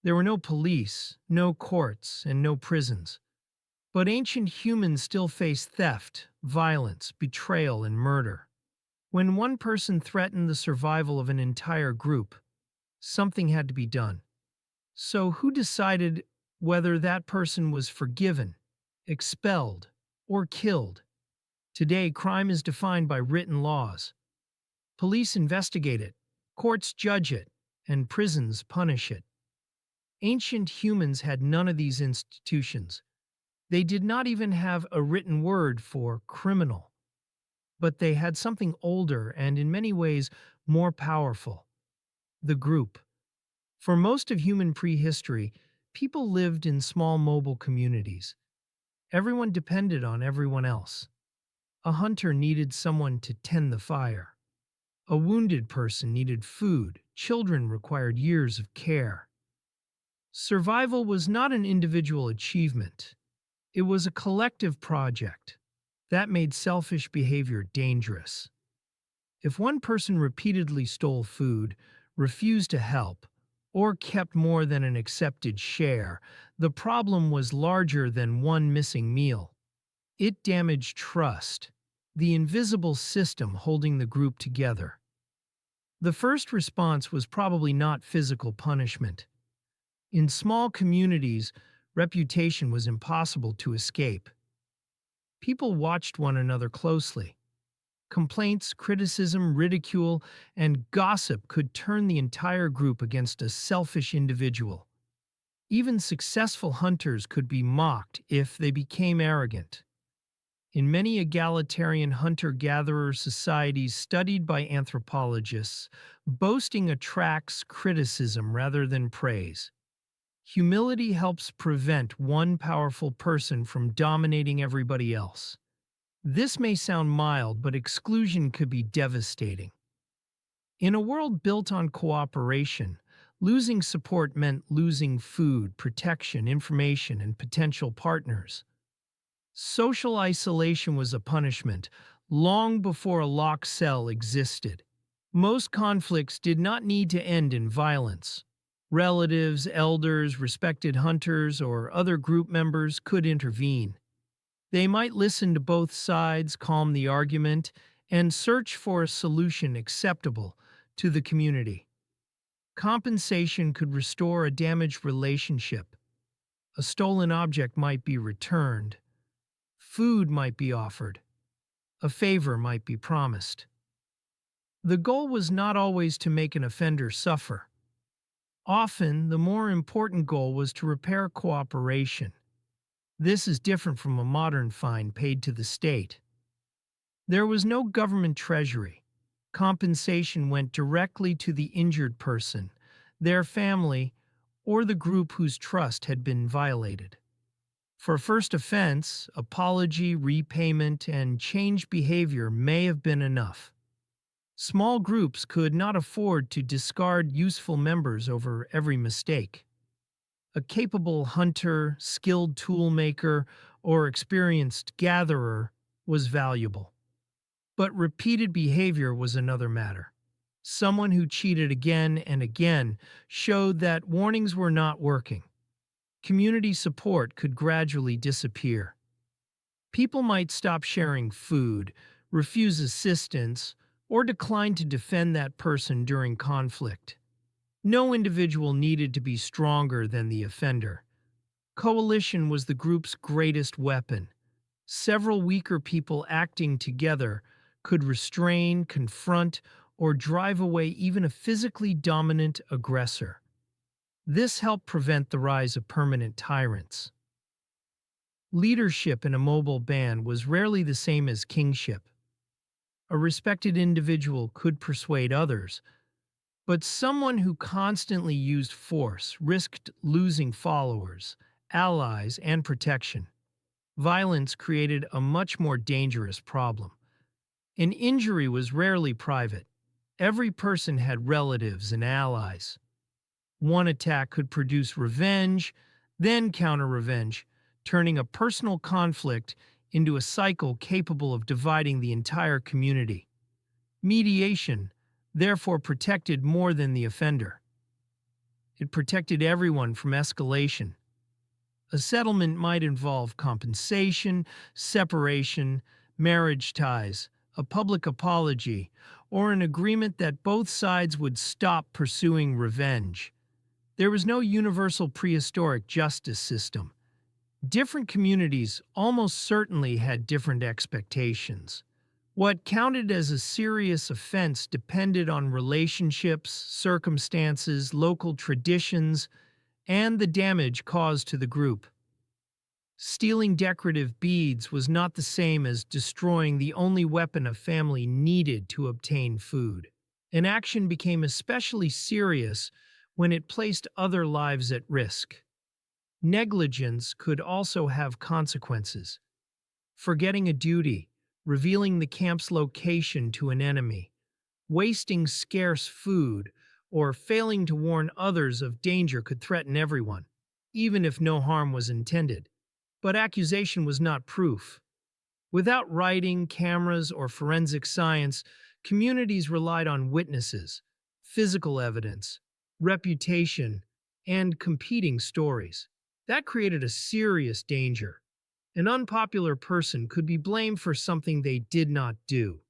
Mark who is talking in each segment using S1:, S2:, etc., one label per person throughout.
S1: There were no police, no courts, and no prisons. But ancient humans still faced theft, violence, betrayal, and murder. When one person threatened the survival of an entire group, something had to be done. So who decided whether that person was forgiven, expelled, or killed? Today, crime is defined by written laws. Police investigate it, courts judge it, and prisons punish it. Ancient humans had none of these institutions. They did not even have a written word for criminal. But they had something older and in many ways more powerful: the group. For most of human prehistory, people lived in small mobile communities. Everyone depended on everyone else. A hunter needed someone to tend the fire. A wounded person needed food. Children required years of care. Survival was not an individual achievement. It was a collective project. That made selfish behavior dangerous. If one person repeatedly stole food, refused to help, or kept more than an accepted share, the problem was larger than one missing meal. It damaged trust, the invisible system holding the group together. The first response was probably not physical punishment. In small communities, reputation was impossible to escape. People watched one another closely. Complaints, criticism, ridicule, and gossip could turn the entire group against a selfish individual. Even successful hunters could be mocked if they became arrogant. In many egalitarian hunter-gatherer societies studied by anthropologists, boasting attracts criticism rather than praise. Humility helps prevent one powerful person from dominating everybody else. This may sound mild, but exclusion could be devastating. In a world built on cooperation, losing support meant losing food, protection, information, and potential partners. Social isolation was a punishment long before a locked cell existed. Most conflicts did not need to end in violence. Relatives, elders, respected hunters, or other group members could intervene. They might listen to both sides, calm the argument, and search for a solution acceptable to the community. Compensation could restore a damaged relationship. A stolen object might be returned. Food might be offered. A favor might be promised. The goal was not always to make an offender suffer. Often, the more important goal was to repair cooperation. This is different from a modern fine paid to the state. There was no government treasury. Compensation went directly to the injured person, their family, or the group whose trust had been violated. For first offense, apology, repayment, and changed behavior may have been enough. Small groups could not afford to discard useful members over every mistake. A capable hunter, skilled toolmaker, or experienced gatherer was valuable. But repeated behavior was another matter. Someone who cheated again and again showed that warnings were not working. Community support could gradually disappear. People might stop sharing food, refuse assistance, or decline to defend that person during conflict. No individual needed to be stronger than the offender. Coalition was the group's greatest weapon. Several weaker people acting together could restrain, confront, or drive away even a physically dominant aggressor. This helped prevent the rise of permanent tyrants. Leadership in a mobile band was rarely the same as kingship. A respected individual could persuade others, but someone who constantly used force risked losing followers, allies, and protection. Violence created a much more dangerous problem. An injury was rarely private. Every person had relatives and allies. One attack could produce revenge, then counter-revenge, turning a personal conflict into a cycle capable of dividing the entire community. Mediation, therefore, protected more than the offender. It protected everyone from escalation. A settlement might involve compensation, separation, marriage ties, a public apology, or an agreement that both sides would stop pursuing revenge. There was no universal prehistoric justice system. Different communities almost certainly had different expectations. What counted as a serious offense depended on relationships, circumstances, local traditions, and the damage caused to the group. Stealing decorative beads was not the same as destroying the only weapon a family needed to obtain food. An action became especially serious when it placed other lives at risk. Negligence could also have consequences. Forgetting a duty, revealing the camp's location to an enemy, wasting scarce food, or failing to warn others of danger could threaten everyone, even if no harm was intended. But accusation was not proof. Without writing, cameras, or forensic science, communities relied on witnesses, physical evidence, reputation, and competing stories. That created a serious danger. An unpopular person could be blamed for something they did not do.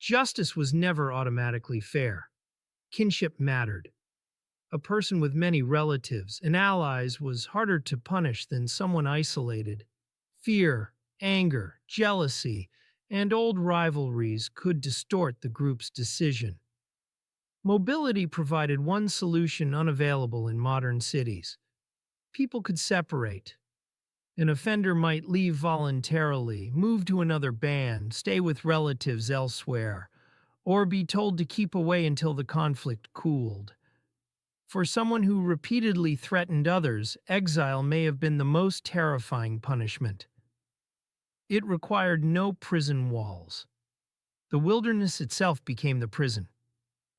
S1: Justice was never automatically fair. Kinship mattered. A person with many relatives and allies was harder to punish than someone isolated. Fear, anger, jealousy, and old rivalries could distort the group's decision. Mobility provided one solution unavailable in modern cities. People could separate. An offender might leave voluntarily, move to another band, stay with relatives elsewhere, or be told to keep away until the conflict cooled. For someone who repeatedly threatened others, exile may have been the most terrifying punishment. It required no prison walls. The wilderness itself became the prison.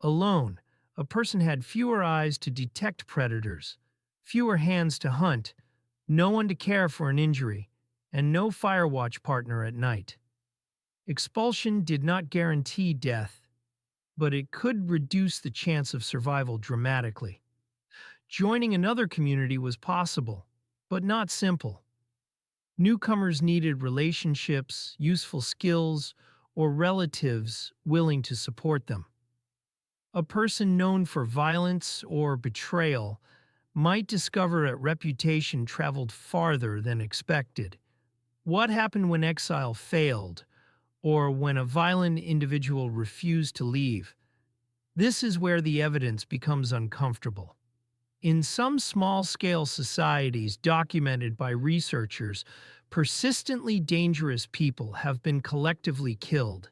S1: Alone, a person had fewer eyes to detect predators, fewer hands to hunt, no one to care for an injury, and no firewatch partner at night. Expulsion did not guarantee death, but it could reduce the chance of survival dramatically. Joining another community was possible, but not simple. Newcomers needed relationships, useful skills, or relatives willing to support them. A person known for violence or betrayal might discover a reputation traveled farther than expected. What happened when exile failed, or when a violent individual refused to leave? This is where the evidence becomes uncomfortable. In some small-scale societies documented by researchers, persistently dangerous people have been collectively killed.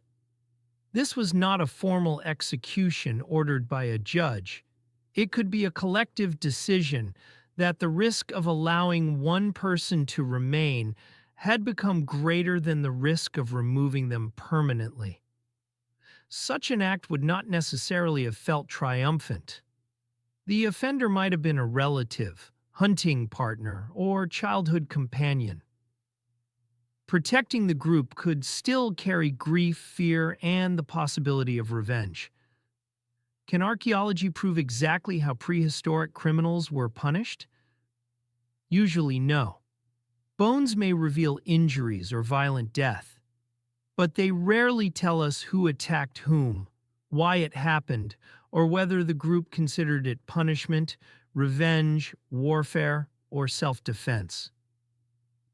S1: This was not a formal execution ordered by a judge. It could be a collective decision that the risk of allowing one person to remain had become greater than the risk of removing them permanently. Such an act would not necessarily have felt triumphant. The offender might have been a relative, hunting partner, or childhood companion. Protecting the group could still carry grief, fear, and the possibility of revenge. Can archaeology prove exactly how prehistoric criminals were punished? Usually no. Bones may reveal injuries or violent death, but they rarely tell us who attacked whom, why it happened, or whether the group considered it punishment, revenge, warfare, or self-defense.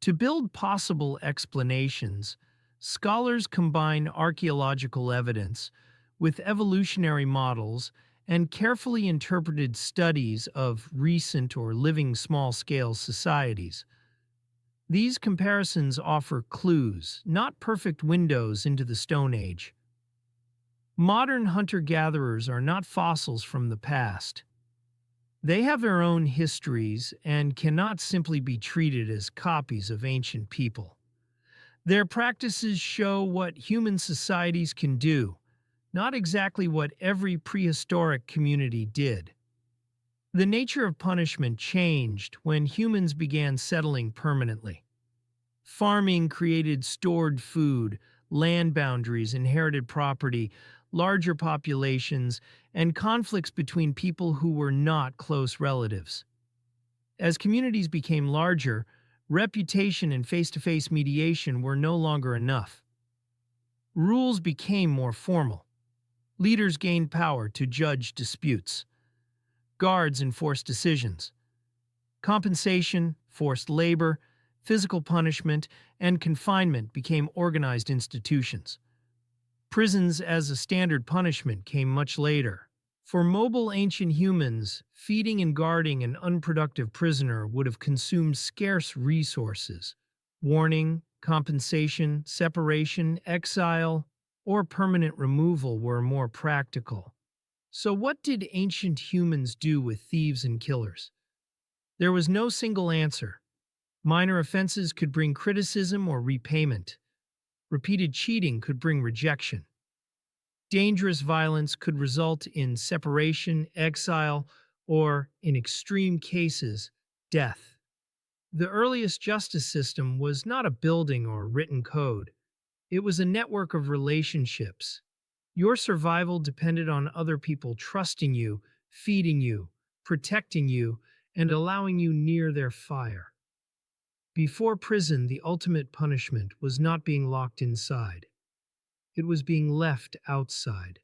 S1: To build possible explanations, scholars combine archaeological evidence with evolutionary models and carefully interpreted studies of recent or living small-scale societies. These comparisons offer clues, not perfect windows into the Stone Age. Modern hunter-gatherers are not fossils from the past. They have their own histories and cannot simply be treated as copies of ancient people. Their practices show what human societies can do, not exactly what every prehistoric community did. The nature of punishment changed when humans began settling permanently. Farming created stored food, land boundaries, inherited property, larger populations, and conflicts between people who were not close relatives. As communities became larger, reputation and face-to-face mediation were no longer enough. Rules became more formal. Leaders gained power to judge disputes. Guards enforced decisions. Compensation, forced labor, physical punishment, and confinement became organized institutions. Prisons as a standard punishment came much later. For mobile ancient humans, feeding and guarding an unproductive prisoner would have consumed scarce resources. Warning, compensation, separation, exile, or permanent removal were more practical. So what did ancient humans do with thieves and killers? There was no single answer. Minor offenses could bring criticism or repayment. Repeated cheating could bring rejection. Dangerous violence could result in separation, exile, or, in extreme cases, death. The earliest justice system was not a building or written code. It was a network of relationships. Your survival depended on other people trusting you, feeding you, protecting you, and allowing you near their fire. Before prison, the ultimate punishment was not being locked inside. It was being left outside.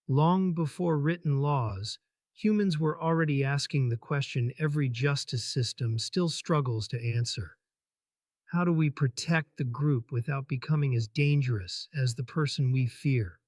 S1: Long before written laws, humans were already asking the question every justice system still struggles to answer. How do we protect the group without becoming as dangerous as the person we fear?